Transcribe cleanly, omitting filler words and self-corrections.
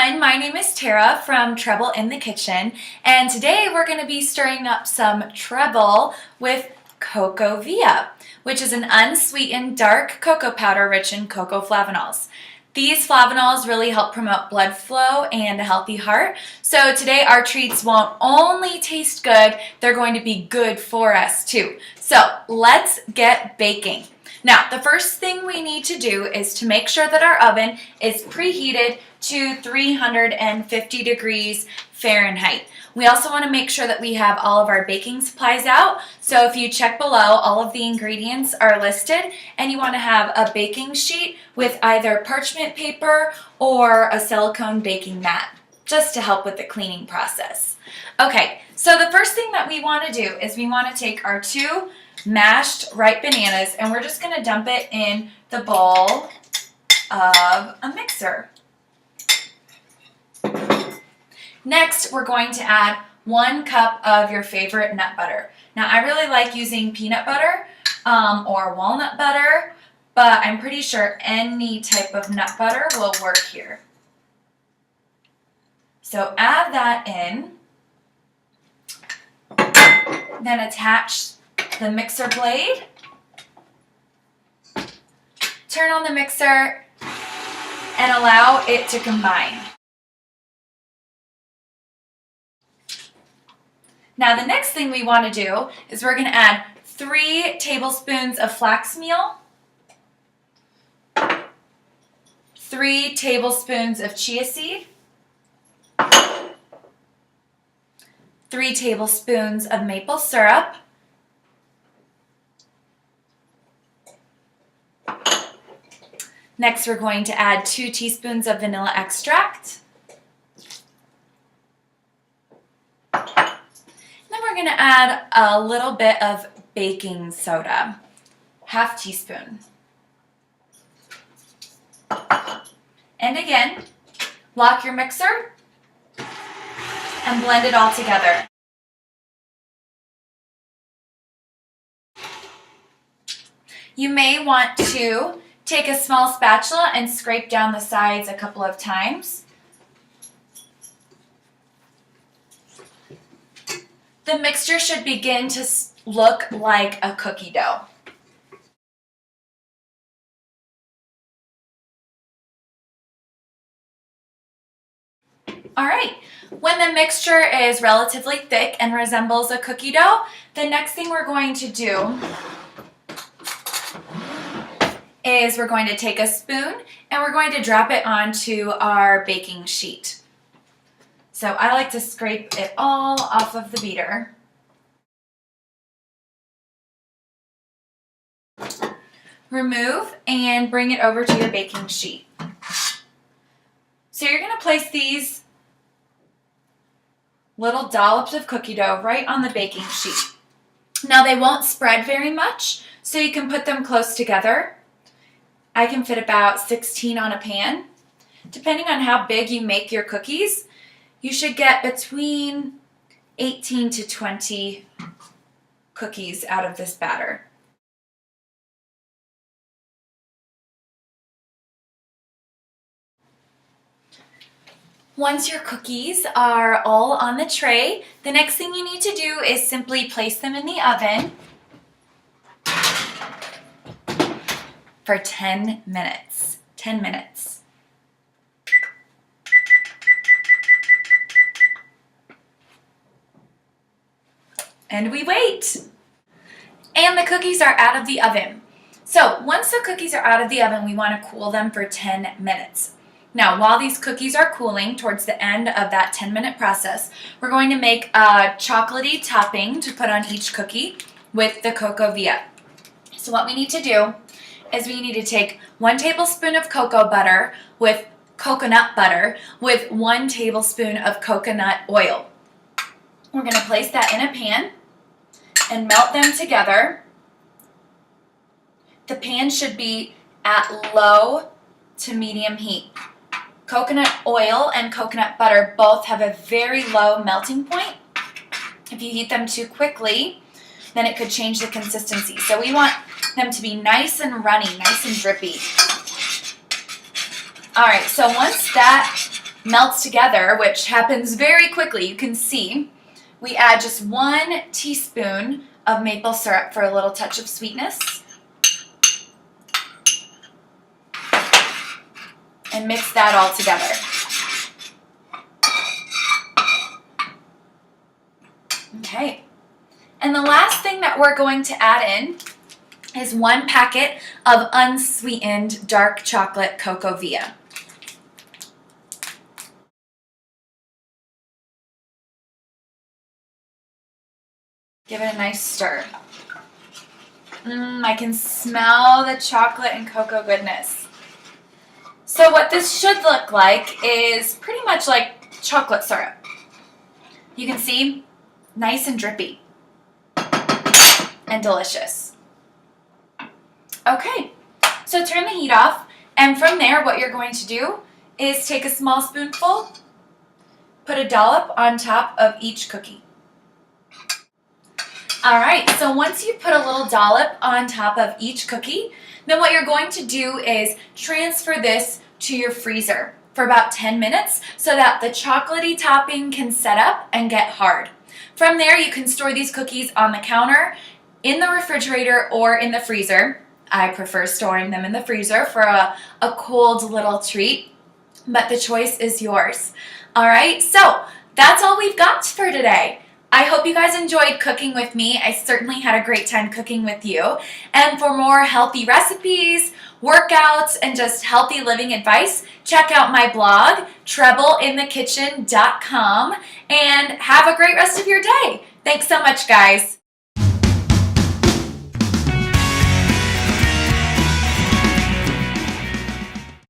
everyone, my name is Tara from Treble in the Kitchen, and today we're going to be stirring up some treble with CocoaVia, which is an unsweetened dark cocoa powder rich in cocoa flavanols. These flavanols really help promote blood flow and a healthy heart, so today our treats won't only taste good, they're going to be good for us too. So let's get baking. Now, the first thing we need to do is to make sure that our oven is preheated to 350 degrees Fahrenheit. We also want to make sure that we have all of our baking supplies out. So if you check below, all of the ingredients are listed, and you want to have a baking sheet with either parchment paper or a silicone baking mat, just to help with the cleaning process. Okay, so the first thing that we want to do is we want to take our two mashed ripe bananas, and we're just going to dump it in the bowl of a mixer. Next, we're going to add 1 cup of your favorite nut butter. Now, I really like using peanut butter or walnut butter, but I'm pretty sure any type of nut butter will work here. So add that in, then attach the mixer blade, turn on the mixer, and allow it to combine. Now the next thing we want to do is we're going to add 3 tablespoons of flax meal, 3 tablespoons of chia seed, 3 tablespoons of maple syrup, next we're going to add 2 teaspoons of vanilla extract. Then we're going to add a little bit of baking soda, ½ teaspoon. And again, lock your mixer and blend it all together. You may want to take a small spatula and scrape down the sides a couple of times. The mixture should begin to look like a cookie dough. All right, when the mixture is relatively thick and resembles a cookie dough, the next thing we're going to do is we're going to take a spoon and we're going to drop it onto our baking sheet. So I like to scrape it all off of the beater. Remove and bring it over to your baking sheet. So you're going to place these little dollops of cookie dough right on the baking sheet. Now they won't spread very much, so you can put them close together. I can fit about 16 on a pan. Depending on how big you make your cookies, you should get between 18 to 20 cookies out of this batter. Once your cookies are all on the tray, the next thing you need to do is simply place them in the oven for 10 minutes. 10 minutes. And we wait. And the cookies are out of the oven. So once the cookies are out of the oven, we want to cool them for 10 minutes. Now, while these cookies are cooling towards the end of that 10-minute process, we're going to make a chocolatey topping to put on each cookie with the CocoaVia. So what we need to do is we need to take 1 tablespoon of cocoa butter with coconut butter with 1 tablespoon of coconut oil. We're going to place that in a pan and melt them together. The pan should be at low to medium heat. Coconut oil and coconut butter both have a very low melting point. If you heat them too quickly, then it could change the consistency. So we want them to be nice and runny, nice and drippy. All right, so once that melts together, which happens very quickly, you can see, we add just 1 teaspoon of maple syrup for a little touch of sweetness. And mix that all together. Okay. And the last thing that we're going to add in is 1 packet of unsweetened dark chocolate Cocoa Via. Give it a nice stir. I can smell the chocolate and cocoa goodness. So what this should look like is pretty much like chocolate syrup. You can see, nice and drippy and delicious. Okay, so turn the heat off, and from there what you're going to do is take a small spoonful, put a dollop on top of each cookie. Alright, so once you put a little dollop on top of each cookie, then what you're going to do is transfer this to your freezer for about 10 minutes so that the chocolatey topping can set up and get hard. From there, you can store these cookies on the counter, in the refrigerator, or in the freezer. I prefer storing them in the freezer for a cold little treat, but the choice is yours. Alright, so that's all we've got for today. I hope you guys enjoyed cooking with me. I certainly had a great time cooking with you. And for more healthy recipes, workouts, and just healthy living advice, check out my blog, TrebleInTheKitchen.com, and have a great rest of your day. Thanks so much, guys.